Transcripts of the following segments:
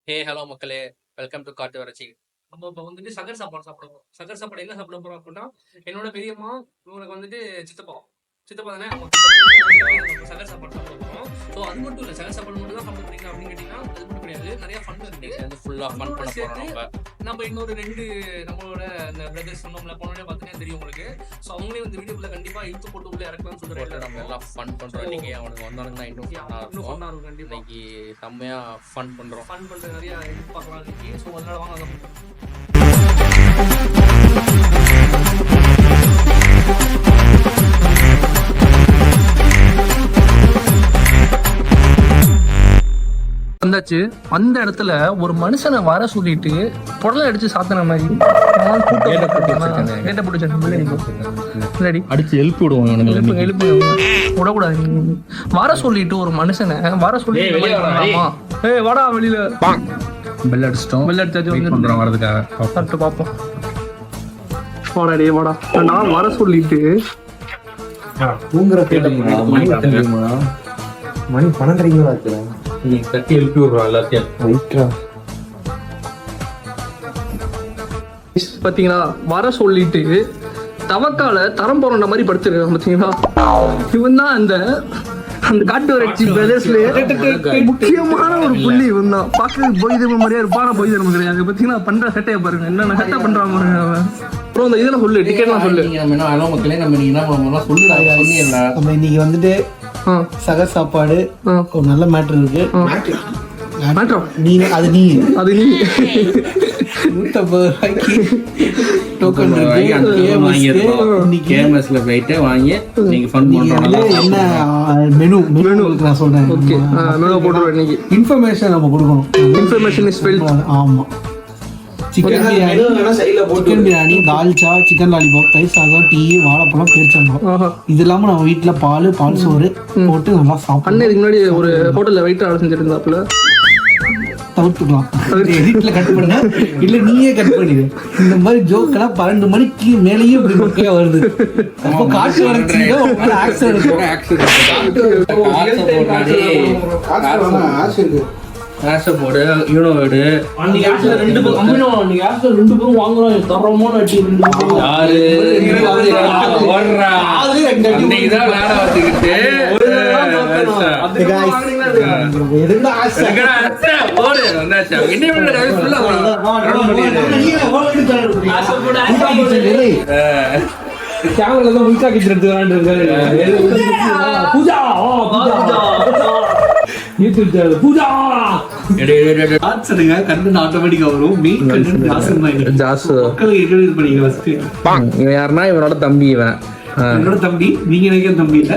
Hello மக்களே, welcome to காட்டு வறட்சி. நம்ம இப்போ வந்துட்டு சகர் சாப்பாடு சாப்பிடுவோம். சகர் சாப்பாடு என்ன சாப்பிட போறோம் அப்படின்னா, என்னோட பெரியம்மா இவங்களுக்கு வந்துட்டு சித்தப்பா தானே, அவங்க சகர் சாப்பாடு சாப்பிட போறோம். ஸோ அது மட்டும் இல்லை, சகர் சாப்பாடு மட்டும் தான் சாப்பிட போறீங்க அப்படின்னு கேட்டீங்கன்னா அது மட்டும் கிடையாது, நிறைய ஃபன் இருக்கு. ஃபுல்லாக ஃபன் பண்ண போறோம். நம்ம இன்னொரு 2 நம்மளோட அந்த பிரதர்ஸ் சொன்னோம்ல, போனோடனே பார்த்தீங்கன்னா தெரியும் உங்களுக்கு. ஸோ அவங்களே வந்து வீடியோக்குள்ள கண்டிப்பா இழுத்து போட்டு உள்ள இறக்கலாம்னு சொல்றாங்க. நம்ம எல்லாம் ஃபன் பண்றோம். இன்னைக்கு அவனுக்கு வந்தானுங்கன்னா இன்னும் ஃபன்னா இருக்கும். கண்டிப்பா இன்னைக்கு செம்மையா ஃபன் பண்ற நிறைய பார்க்கலாம் இன்னைக்கு. ஸோ அதனால வாங்க வந்தாச்சு. அந்த இடத்துல ஒரு மனுஷனை வர சொல்லிட்டு புடலை அடிச்சு சாத்தின மாதிரி அடிச்சு எழுப்பி விடுவாங்க. விடக்கூடாது. வர சொல்லிட்டு ஒரு மனுஷனை வர சொல்லி வாடா வெளியில பெல் அடிச்சிட்டோம். பெல் அடிச்சாச்சு வரதுக்காக சாப்பிட்டு பார்ப்போம். வாடா நான் வர சொல்லிட்டு மணி 12:30 நீ தட்டி எழுப்பி விடுறோம் எல்லாத்தையும். பாத்தீங்களா, வர சொல்லிட்டு தவக்கால தரம் போற மாதிரி படுத்துருக்காங்க. பாத்தீங்களா, இவன் தான் அந்த காட்டு வறட்சி பிரதேசல முக்கியமான ஒரு புள்ளி. இவன் தான் பாக்க போய் தர்ம மாதிரியா இருப்பான போய் தர்மம் கிடையாது. பாத்தீங்கன்னா பண்ற சட்டையை பாருங்க, என்னென்ன சட்டை பண்றாங்க பாருங்க. அப்புறம் இந்த இதெல்லாம் சொல்லு, டிக்கெட்லாம் சொல்லு. மக்களே நம்ம என்ன சொல்லுறாங்க. நம்ம இன்னைக்கு வந்துட்டு சகர் சாப்பாடு ஒரு நல்ல மேட்டர் இருக்கு. அது நீ 150 ரூபாய்க்கு டோக்கன் கேஎம்எஸ்ல போயிட்டு வாங்கி நீங்க ஃபன் பண்றோம். என்ன மெனு நான் சொல்றேன். ஓகே, மெனு போடுறோம். இன்னைக்கு இன்ஃபர்மேஷன் நம்ம கொடுக்கணும். Information is well. ஆமா, chicken biryani, dalcha, chicken lollipop, தயிர் சாதம், டீ, வாழைப்பழம், பேரிச்சம்பழம். இது இல்லாம நம்ம வீட்டுல பால் சோறு போட்டு நல்லா சாப்பிடணும். இதுக்கு முன்னாடி ஒரு ஹோட்டல்ல வெயிட்டர் வேலை செஞ்சுட்டு இருந்தாப்புல. தவிர்த்துக்கலாம், எடிட்ல கட் பண்ணுங்க, இல்ல நீயே கட் பண்ணிடு. இந்த மாதிரி ஜோக் எல்லாம் 12 மணிக்கு மேலேயும் இப்படி மக்களே வருது. அப்போ காட்டு வறட்சியில ஆக்சன் யூனோடு ரெண்டு பேரும் வாங்குறோம். தரமான யாரு வேலை வச்சுக்கிட்டு கேமரா உள்காக்கிட்டு பூஜா யாருன்னா இவனோட தம்பி. இவன் என்னோட தம்பி. நீங்க நினைக்கிற தம்பி இல்ல.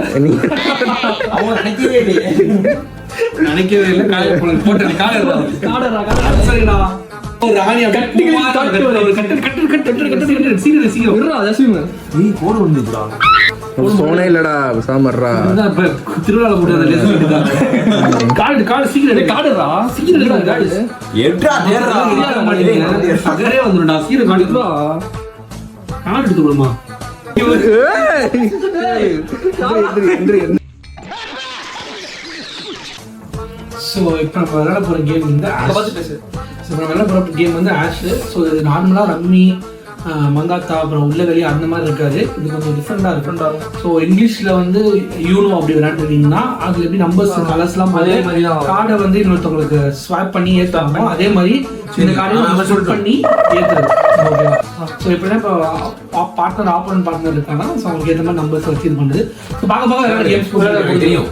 அவங்க நினைக்கவே இல்லை. சோனே இல்லடா விசாமர்ரா. திருவிழா ஸோ இப்போ நம்ம விளையாட போகிற கேம் வந்து ஆஷ். ஸோ இது நார்மலாக ரம்மி, மங்காத்தா, அப்புறம் உள்ளவெளி அந்த மாதிரி இருக்காது. இது கொஞ்சம் டிஃப்ரெண்டாக. ஸோ இங்கிலீஷில் வந்து யூனோ அப்படி விளையாண்டுருக்கீங்கன்னா அதில் எப்படி நம்பர்ஸ் கலர்ஸ்லாம் அதே மாதிரி கார்டை வந்து இன்னொருத்தவங்களுக்கு ஸ்வாப் பண்ணி ஏற்றுவாங்க. அதே மாதிரி இந்த கார்டையும் நம்ம ஷூட் பண்ணி ஏற்றுறது. ஓகேவா? ஸோ இப்படிதான் இப்போ ஆப்போனன்ட் பார்ட்னர் இருக்காங்கன்னா ஸோ அவங்களுக்கு ஏற்ற மாதிரி நம்பர்ஸ் வச்சு இது பண்ணுறது. ஸோ பார்க்க கேம்ஸ் தெரியும்.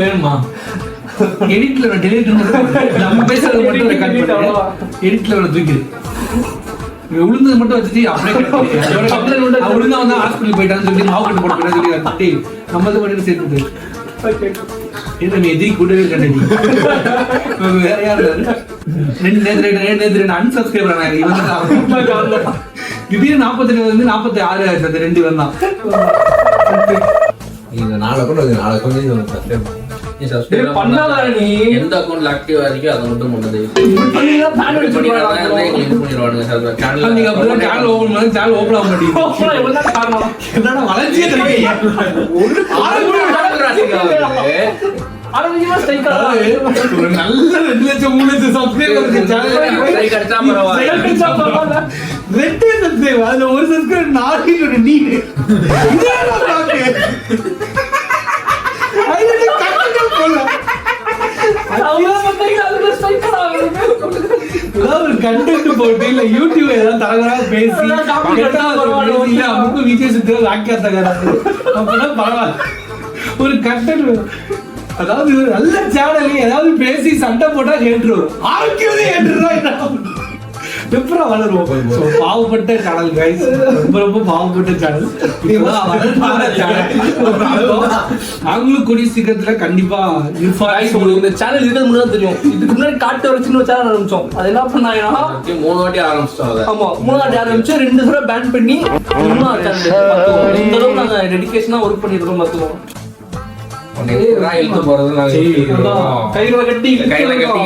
வேணுமா எடிட்ல டெலிட் நம்ம பேசுறது மட்டும் எடிட்ல தூக்கிடு. உளுந்தது மட்டும் வச்சுட்டு அப்படியே உளுந்தா வந்து ஹாஸ்பிட்டல் போயிட்டான்னு சொல்லி மாவு கட்டு போட்டு சொல்லி நம்ம இது பண்ணிட்டு சேர்த்து நம்ம எதிரி கூடவே கண்டி வேற யாரு நேற்று அன்சப்ஸ்கிரைபர் திடீர்னு 42 வந்து 46 ஆயிடுச்சு. அந்த 2 வந்தான். எந்த அக்கௌண்ட்ல ஆக்டிவா இருக்கோ அதை மட்டும் பண்ணது. ஒரு நல்ல 2 லட்சம் 3 லட்சம் சப்ஸ்கிரைபர் அதுல ஒரு சப்ஸ்கிரைபர் நாளைக்கு நீ ஒரு கண்டென்ட் போட்டு இல்ல யூடியூப் ஏதாவது தரகராக பேசி நமக்கு விஜய் சுத்திர வாக்கியா தகராறு அப்பதான் பரவாயில்ல. ஒரு கண்டென்ட் அதாவது நல்ல சேனல் ஏதாவது பேசி சண்டை போட்டா ஏற்றுவோம் ஆரோக்கியமே ஏற்றுறோம் எப்பறம் வளருவோம். பாவப்பட்ட சேனல் கைஸ், ரொம்ப பாவப்பட்ட சேனல். நாங்களும் கூடிய சீக்கிரத்துல கண்டிப்பா இந்த சேனல் இருக்கிறது முன்னாடி தெரியும். இதுக்கு முன்னாடி காட்டு ஒரு சின்ன சேனல் ஆரம்பிச்சோம். அது என்ன பண்ணாங்கன்னா 3 வாட்டி ஆரம்பிச்சிட்டோம். ஆமா 3 வாட்டி ஆரம்பிச்சு 2 தடவை பேன் பண்ணி 3 சேனல் இந்த அளவுக்கு நாங்க டெடிகேஷனா ஒர்க் பண்ணிருக்கோம். பார்த்துக்கோம் இழுத்து போறது கையில கட்டி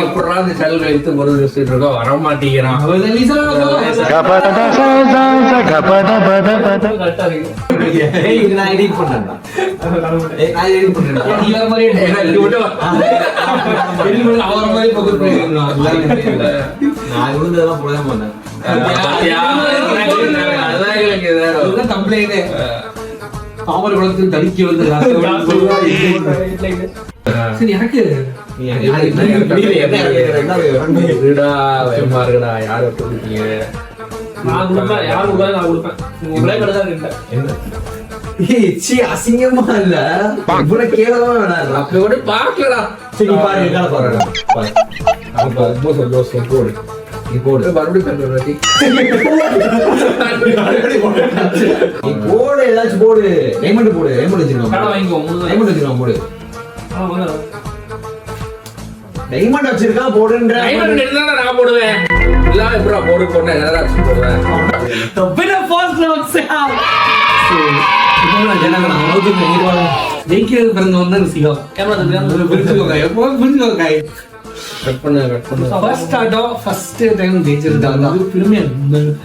எப்படா இந்த சேனல் இழுத்து போறது யோசிச்சுட்டு இருக்கோம். வர மாட்டேங்கிறான். தாமரை குளத்தில் தடுக்கி வந்து சரி எனக்கு யாரு கொடுப்பீங்க? நான் கொடுப்பேன். யாரு கொடுப்பேன்? நான் கொடுப்பேன். உங்களே கிடையாது. அசிங்கமா இல்ல கேவலமா வேணாம். அப்ப கூட பாக்கலாம். சரி பாருங்க சந்தோஷம் போடு. நீ போடு மறுபடியும் போடு ஏதாச்சும் போடு. டைமண்ட் போடு. டைமண்ட் வச்சிருக்கோம். டைமண்ட் வச்சிருக்கோம் போடு. டைமண்ட் வச்சிருக்கா போடுன்ற. டைமண்ட் இருந்தா நான் போடுவேன். இல்ல எப்பறா போடு போடுறேன். என்னடா போடுவேன். The winner first round sound. ஜெயிக்கிறது பிறந்தவன் தான் சிவா. புரிஞ்சுக்கோங்க, எப்போதும் புரிஞ்சுக்கோங்க. ஃபர்ஸ்ட் ஆட்டோ ஃபர்ஸ்ட் டைம் ஜெயிச்சிருக்காங்க. அது பெருமையா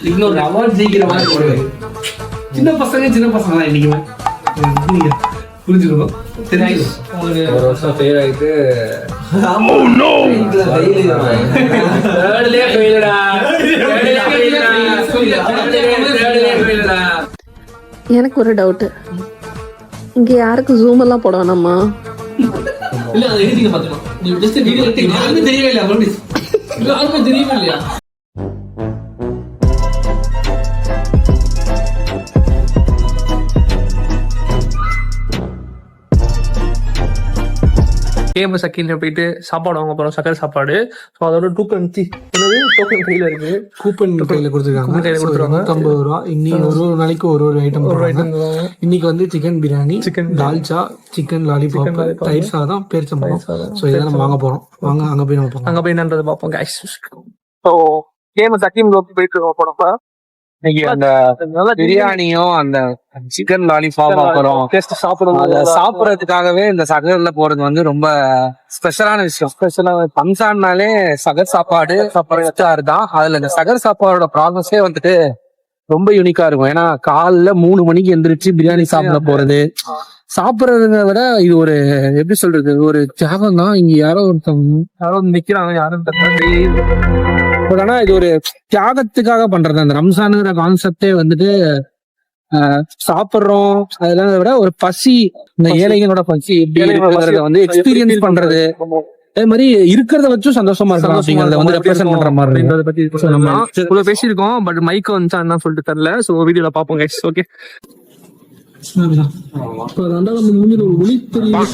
இன்னொரு அவார்ட் ஜெயிக்கிற மாதிரி போடுவேன். சின்ன பசங்க தான் இன்னைக்குமே புரிஞ்சுக்கணும். ஒரு வருஷம் ஃபெயில் ஆயிட்டு எனக்கு ஒரு டவுட், இங்க யாருக்கு ஜூம் எல்லாம் போட வேணாமா? இல்ல அது எழுதிங்க பாத்துக்கலாம். நீ ஜஸ்ட் யாருமே தெரியவே இல்லை. யாருமே தெரியவே இல்லையா? கேம சக்கில போயிட்டு சாப்பாடு வாங்க போறோம். சக்கரை சாப்பாடு. ஸோ அதோட டோக்கன் கையில இருக்கு. கூப்பன் கையில கொடுத்துருக்காங்க. 50 ரூபா. இன்னைக்கு ஒரு நாளைக்கு ஒரு ஐட்டம். இன்னைக்கு வந்து chicken biryani, chicken dalcha, chicken lollipop, தயிர் சாதம், பேரிச்சம்பழம். ஸோ இதெல்லாம் நம்ம வாங்க போறோம். வாங்க அங்க போய் நம்ம அங்க போய் என்னன்றதை பார்ப்போம் கைஸ். ஸோ கேம சக்கிம் போயிட்டு இருக்கோம் போனப்ப அந்த பிரியாணியும் அந்த சிக்கன் லாலிபாப் அப்புறம் சாப்பிடறதுக்காகவே இந்த சகர்ல போறது வந்து ரொம்ப ஸ்பெஷலான விஷயம். ஸ்பெஷலா பம்சான்னாலே சகர் சாப்பாடு தான். அதுல இந்த சகர் சாப்பாடோட ப்ராசஸே வந்துட்டு ரொம்ப யூனிக்கா இருக்கும். ஏன்னா காலைல 3 மணிக்கு எந்திரிச்சு பிரியாணி சாப்பிட போறது, சாப்பிடுறத விட இது ஒரு எப்படி சொல்றது, ஒரு தியாகம் தான். இங்க யாரோ நிக்கிறாங்க, யாரும் பட் ஆனா இது ஒரு தியாகத்துக்காக பண்றது. அந்த ரம்ஜானுங்கிற கான்செப்டே வந்துட்டு சாப்பிடுறோம் அதெல்லாம் விட ஒரு பசி, இந்த ஏழைகளோட பசி எப்படி இருக்கிறத வந்து எக்ஸ்பீரியன்ஸ் பண்றது, அதே மாதிரி இருக்கிறத வச்சும் சந்தோஷமா இருக்கலாம் அப்படிங்கறத வந்து ரெப்ரசென்ட் பண்ற மாதிரி இவ்வளவு பேசியிருக்கோம். பட் மைக் வந்துச்சா என்ன சொல்லிட்டு தெரியல. ஸோ வீடியோல பாப்போம் கைஸ். ஓகே ஒளி தெரியும்.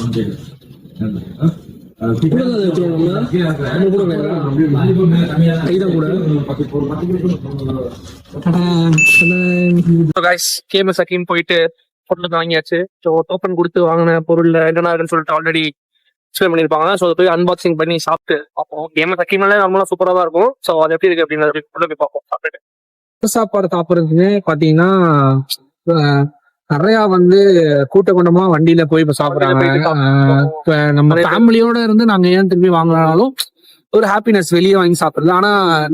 போயிட்டு பொருளுக்கு வாங்கியாச்சு. ஸோ டோக்கன் கொடுத்து வாங்கின பொருள்ல என்னென்ன சொல்லிட்டு ஆல்ரெடி எக்ஸ்பிளைன் பண்ணிருப்பாங்க. ஸோ அதை போய் அன்பாக்சிங் பண்ணி சாப்பிட்டு பார்ப்போம். கேம் சக்கிம்னாலே நார்மலா சூப்பரா தான் இருக்கும். ஸோ அது எப்படி இருக்கு அப்படின்னு போய் பார்ப்போம். சாப்பிட்டு சாப்பாடு சாப்பிடுறதுன்னு பாத்தீங்கன்னா நிறைய வந்து கூட்டமா வண்டியில போய் இப்ப சாப்பிடுறாங்க. இப்ப நம்ம ஃபேமிலியோட இருந்து நாங்க ஏன் திரும்பி வாங்கினாலும் ஒரு ஹாப்பினஸ் வெளியே வாங்கி சாப்பிடுறது. ஆனா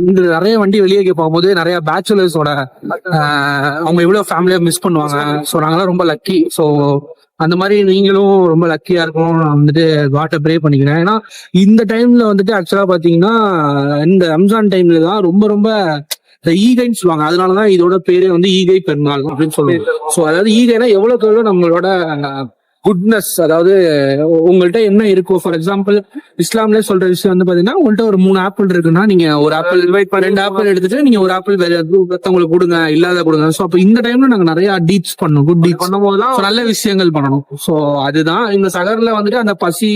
இந்த நிறைய வண்டி வெளியே போகும்போது நிறைய பேச்சுலர்ஸோட அவங்க இவ்வளவு ஃபேமிலியா மிஸ் பண்ணுவாங்க. ஸோ நாங்கெல்லாம் ரொம்ப லக்கி. ஸோ அந்த மாதிரி நீங்களும் ரொம்ப லக்கியா இருக்கும். நான் வந்துட்டு காட்டை ப்ரே பண்ணிக்கிறேன். ஏன்னா இந்த டைம்ல வந்துட்டு ஆக்சுவலா பாத்தீங்கன்னா இந்த ரம்ஜான் டைம்ல தான் ரொம்ப ரொம்ப இந்த ஈகைன்னு சொல்லுவாங்க. அதனாலதான் இதோட பேரே வந்து ஈகை பெருநாள் அப்படின்னு சொல்லுவாங்க. ஸோ அதாவது ஈகைனா எவ்வளவுக்கு எவ்வளவு நம்மளோட குட்னஸ், அதாவது உங்கள்கிட்ட என்ன இருக்கும். ஃபார் எக்ஸாம்பிள் இஸ்லாம்ல சொல்ற விஷயம் வந்து பாத்தீங்கன்னா உங்கள்கிட்ட ஒரு 3 ஆப்பிள் இருக்குன்னா நீங்க ஒரு ஆப்பிள் 2 ஆப்பிள் எடுத்துட்டு நீங்க ஒரு ஆப்பிள் வேற ஒருத்தவங்களுக்கு கொடுங்க, இல்லாத கொடுங்க. ஸோ அப்ப இந்த டைம்ல நாங்க நிறைய டீட்ஸ் பண்ணோம். குட் டீட்ஸ் பண்ணும்போதுதான் நல்ல விஷயங்கள் பண்ணணும். ஸோ அதுதான் இந்த சகர்ல வந்துட்டு அந்த பசி,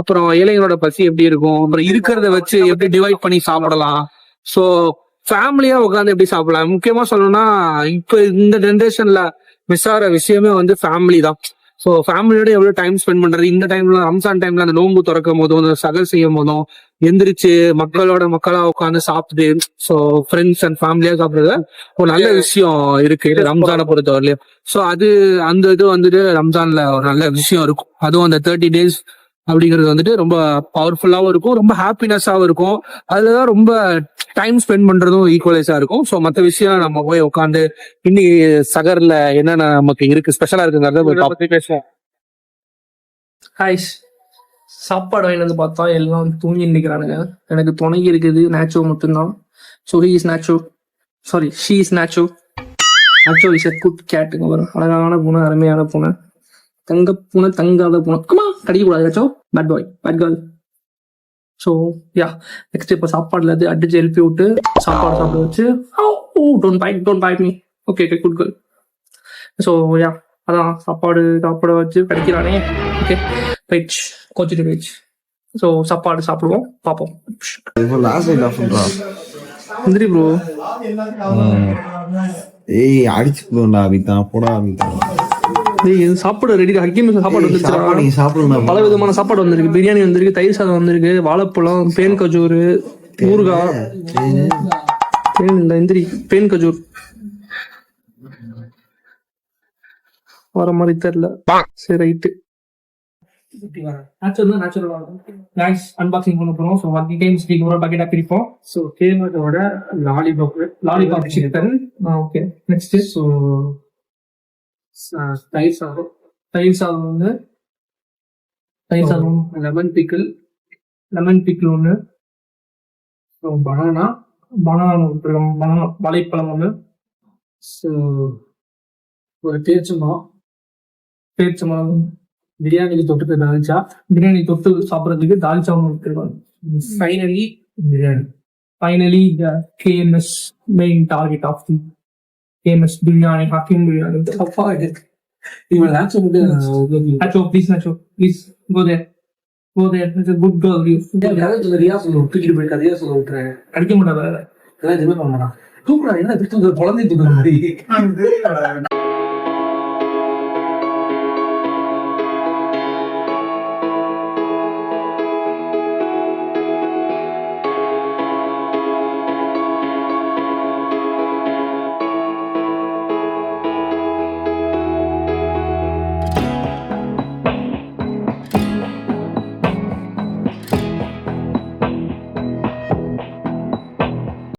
அப்புறம் ஏழைகளோட பசி எப்படி இருக்கும், அப்புறம் இருக்கிறத வச்சு எப்படி டிவைட் பண்ணி சாப்பிடலாம். ஸோ ஃபேமிலியா உட்காந்து எப்படி சாப்பிடலாம். முக்கியமா சொல்லணும்னா இப்ப இந்த ஜென்ரேஷன்ல மிஸ் ஆகிற விஷயமே வந்து ஃபேமிலி தான். ஸோ ஃபேமிலியோட எவ்வளவு டைம் ஸ்பெண்ட் பண்றது. இந்த டைம்ல ரம்ஜான் டைம்ல அந்த நோன்பு திறக்கும் போதும் அந்த சகல் செய்யும் போதும் எந்திரிச்சு மக்களா உட்காந்து சாப்பிட்டு, ஸோ ஃப்ரெண்ட்ஸ் அண்ட் ஃபேமிலியா சாப்பிடுறது ஒரு நல்ல விஷயம் இருக்கு ரம்ஜானை பொறுத்தவரையிலும். ஸோ அந்த இது வந்துட்டு ரம்ஜான்ல ஒரு நல்ல விஷயம் இருக்கும். அதுவும் அந்த 30 days அப்படிங்கிறது வந்துட்டு ரொம்ப பவர்ஃபுல்லாவும் இருக்கும், ரொம்ப ஹாப்பினஸாவும் இருக்கும். அதுலதான் ரொம்ப டைம் ஸ்பெண்ட் பண்றதும் ஈக்குவலைஸா இருக்கும். ஸோ மற்ற விஷயம் நம்ம போய் உட்காந்து இன்னைக்கு சகர்ல என்னென்ன நமக்கு இருக்கு ஸ்பெஷலா இருக்குங்கிறத பேசுவோம். ஹாய்ஸ், சாப்பாடு வாங்கி வந்து பார்த்தா எல்லாம் தூங்கி நிற்கிறானுங்க. எனக்கு துணைக்கு இருக்குது நேச்சோ மட்டும்தான். So he is Nacho, sorry she is Nacho. Nacho is a good கேட்டுங்க, வரும் அழகான பூனை, அருமையான பூனை, தங்க பூனை, தங்காத பூனை. ஆமா கடிக்கக்கூடாது நேச்சோ, bad boy bad girl. So ya next இப்போ சாப்பாடுல இருந்து அடிச்சு எழுப்பி விட்டு சாப்பாடு சாப்பிட வச்சு don't bite me. Okay good girl. So ya அதான் சாப்பாடு வச்சு படிக்கிறானே. ஓகே வெயிட் கொஞ்சம் வெயிட். ஸோ சாப்பாடு சாப்பிடுவோம், பார்ப்போம். எந்திரி ப்ரோ. ஏய் அடிச்சு போடா அபிதான், போடா அபிதான். சாப்பாடு ரெடி, ஹக்கீம் சாப்பாடு வந்துருச்சு. பல விதமான சாப்பாடு வந்திருக்கு. பிரியாணி வந்திருக்கு, தயிர் சாதம் வந்திருக்கு, வாழைப்பழம், பேன் கஜூர், ஊறுகாய், எந்திரி பேன் கஜூர் வர மாதிரி தெரியல. சரி ரைட்டு. அன்பாக்சிங் பண்ண போறோம். ஸோ பக்கெட்டா பிரிப்போம். ஸோ கேமரோட lollipop chicken. Okay next so தயிர் சாதம் வந்து லெமன் பிக்கிள் ஒன்று. ஸோ பனானா வாழைப்பழம் ஒன்று. ஸோ ஒரு பேரிச்சம்பழம் பிரியாணிக்கு தொட்டு தாளிச்சா, பிரியாணி தொட்டு சாப்பிட்றதுக்கு தாளிச்சா ஒன்று எடுத்துருவாங்க. Finally KMS main target of the KMS biryani, Hakeem biryani. அப்பா இருக்கு இவன் நாச்சோ please go there. It's a good girl. தூக்கிட்டு போய் கதையா சொல்ல விட்டுறேன். அடிக்க மாட்டா வேற எதுவுமே பண்ண மாட்டான். தூக்குறா என்ன குழந்தை தூக்குற மாதிரி.